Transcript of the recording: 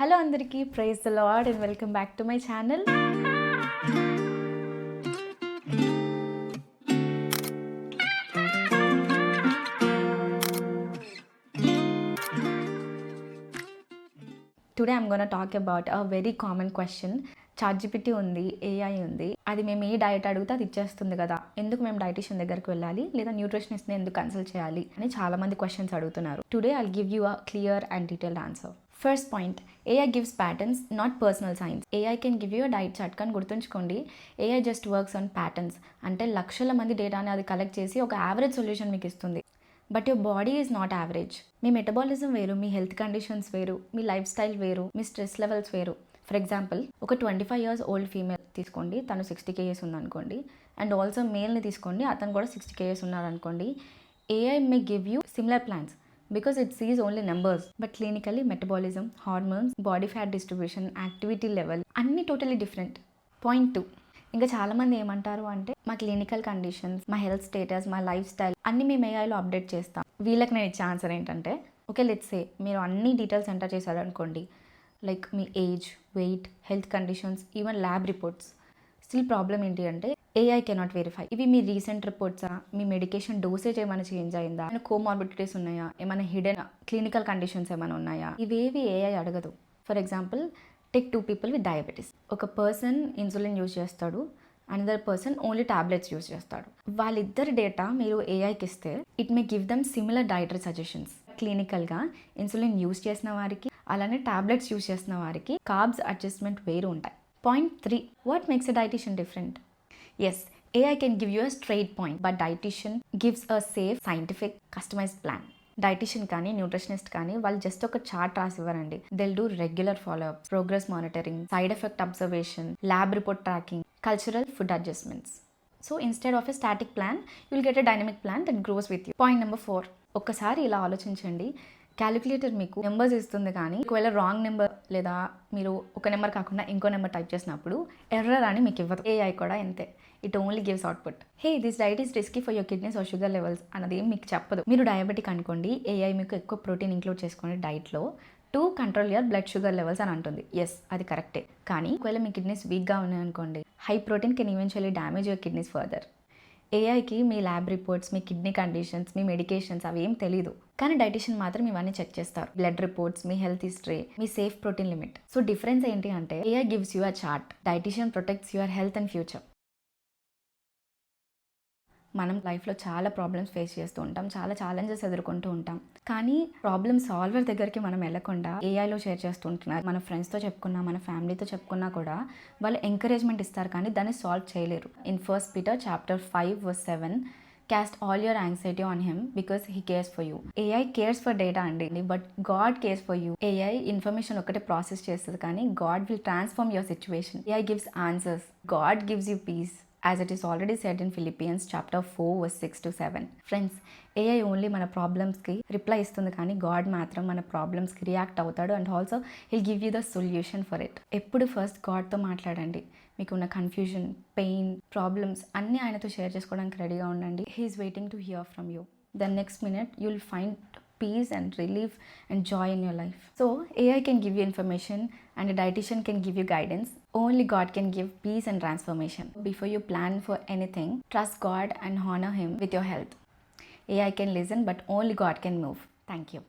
Hello అందరికీ, praise the lord and welcome back to my channel. Today I'm gonna talk about a very common question. ChatGPT ఉంది, AI ఉంది, అది మేము ఏ diet అడిగితే అది ఇచ్చేస్తుంది కదా, ఎందుకు మేము డైటిషియన్ దగ్గరికి వెళ్ళాలి లేదా న్యూట్రిషనిస్ట్ని ఎందుకు కన్సల్ట్ చేయాలి అని చాలామంది క్వశ్చన్స్ అడుగుతున్నారు. Today I'll give you a clear and detailed answer. First point, AI gives patterns, not personal science. AI can give you a diet chart. కానీ గుర్తుంచుకోండి, AI just works on patterns. అంటే లక్షల మంది డేటాని అది కలెక్ట్ చేసి ఒక యావరేజ్ సొల్యూషన్ మీకు ఇస్తుంది. But your body is not average. Me metabolism వేరు, మీ హెల్త్ కండిషన్స్ వేరు, మీ లైఫ్ స్టైల్ వేరు, మీ స్ట్రెస్ లెవెల్స్ వేరు. ఫర్ ఎగ్జాంపుల్, ఒక 25 years ఓల్డ్ ఫీమేల్ తీసుకోండి, తను 60 kgs ఉందనుకోండి, అండ్ ఆల్సో మేల్ని తీసుకోండి, అతను కూడా 60 kgs ఉన్నారనుకోండి. AI may give you similar plans because it sees only numbers, but clinically metabolism, hormones, body fat distribution, activity level అన్నీ టోటలీ డిఫరెంట్. పాయింట్ 2, ఇంకా చాలామంది ఏమంటారు అంటే మా క్లినికల్ కండిషన్స్, మా హెల్త్ స్టేటస్, మా లైఫ్ స్టైల్ అన్నీ మేము ఏఐలో అప్డేట్ చేస్తాం. వీళ్ళకి నేను ఇచ్చే ఆన్సర్ ఏంటంటే, ఓకే లెట్స్ సే మీరు అన్ని డీటెయిల్స్ ఎంటర్ చేశారనుకోండి, లైక్ మీ age, weight, health conditions, even lab reports. Still problem ఏంటి అంటే AI కెనాట్ వెరిఫై. ఇవి మీ రీసెంట్ రిపోర్ట్సా, మీ మెడికేషన్ డోసేజ్ ఏమైనా చేంజ్ అయిందా, ఏమైనా కోమార్బిడిటీస్ ఉన్నాయా, ఏమైనా హిడెన్ క్లినికల్ కండిషన్స్ ఏమైనా ఉన్నాయా, ఇవేవి AI అడగదు. For example, take 2 people with diabetes. ఒక పర్సన్ ఇన్సులిన్ యూజ్ చేస్తాడు, another person only tablets use చేస్తాడు. వాళ్ళిద్దరి డేటా మీరు AIకి ఇస్తే it may give them similar dietary suggestions. క్లినికల్గా ఇన్సులిన్ యూజ్ చేసిన వారికి, అలానే టాబ్లెట్స్ యూజ్ చేసిన వారికి కార్బ్స్ అడ్జస్ట్మెంట్ వేరు ఉంటాయి. Point 3, what makes a dietitian different? Yes, AI can give you a straight point, but dietitian gives a safe, scientific, customized plan. Dietitian కానీ nutritionist కానీ వాళ్ళు జస్ట్ ఒక చార్ట్ రాసి ఇవ్వరండి. They'll do regular follow up, progress monitoring, side effect observation, lab report tracking, cultural food adjustments. So instead of a static plan you will get a dynamic plan that grows with you. Point number 4, ఒక్కసారి ఇలా ఆలోచించండి. Calculator మీకు numbers ఇస్తుంది, కానీ ఒకవేళ wrong number లేదా మీరు ఒక నెంబర్ కాకుండా ఇంకో నెంబర్ టైప్ చేసినప్పుడు ఎర్రర్ అని మీకు ఇవ్వదు. AI కూడా అంతే, it only gives output. Hey this diet is risky for your kidneys or sugar levels అన్నది ఏం మీకు చెప్పదు. మీరు డయాబెటిక్ అనుకోండి, AI మీకు ఎక్కువ ప్రోటీన్ ఇంక్లూడ్ చేసుకోండి డైట్లో, to control your blood sugar levels అని అంటుంది. ఎస్, అది కరెక్టే. కానీ ఒకవేళ మీ కిడ్నీస్ వీక్గా ఉన్నాయనుకోండి, high protein can eventually damage your kidneys further. AIకి మీ ల్యాబ్ రిపోర్ట్స్, మీ కిడ్నీ కండిషన్స్, మీ మెడికేషన్స్ అవి ఏం తెలియదు, కానీ డైటిషియన్ మాత్రం ఇవన్నీ చెక్ చేస్తారు. బ్లడ్ రిపోర్ట్స్, మీ హెల్త్ హిస్టరీ, మీ safe protein limit. So difference ఏంటి అంటే AI gives you a chart, dietitian protects your health and future. మనం లైఫ్లో చాలా ప్రాబ్లమ్స్ ఫేస్ చేస్తూ ఉంటాం, చాలా ఛాలెంజెస్ ఎదుర్కొంటూ ఉంటాం, కానీ ప్రాబ్లమ్ సాల్వర్ దగ్గరికి మనం వెళ్ళకుండా AIలో షేర్ చేస్తుంటున్నారు. మన ఫ్రెండ్స్తో చెప్పుకున్నా, మన ఫ్యామిలీతో చెప్పుకున్నా కూడా వాళ్ళు ఎంకరేజ్మెంట్ ఇస్తారు, కానీ దాన్ని సాల్వ్ చేయలేరు. In 1 Peter chapter 5:7, cast all your anxiety on him because he cares for you. AI cares for data అండి, but God cares for you. AI information ఒకటే ప్రాసెస్ చేస్తుంది, కానీ God will transform your situation. AI gives answers, God gives you peace, as it is already said in Philippians chapter 4:6-7. Friends, AI only మన ప్రాబ్లమ్స్కి reply ఇస్తుంది, కానీ God మాత్రం మన ప్రాబ్లమ్స్కి react అవుతాడు, and also hill give you the solution for it. ఎప్పుడు first గాడ్తో మాట్లాడండి. మీకున్న confusion, pain, problems అన్నీ ఆయనతో షేర్ చేసుకోవడానికి రెడీగా ఉండండి. He is waiting to hear from you. The next minute you will find peace and relief and joy in your life. So AI can give you information and a dietitian can give you guidance. Only God can give peace and transformation. Before you plan for anything, trust God and honor him with your health. AI can listen, but only God can move. Thank you.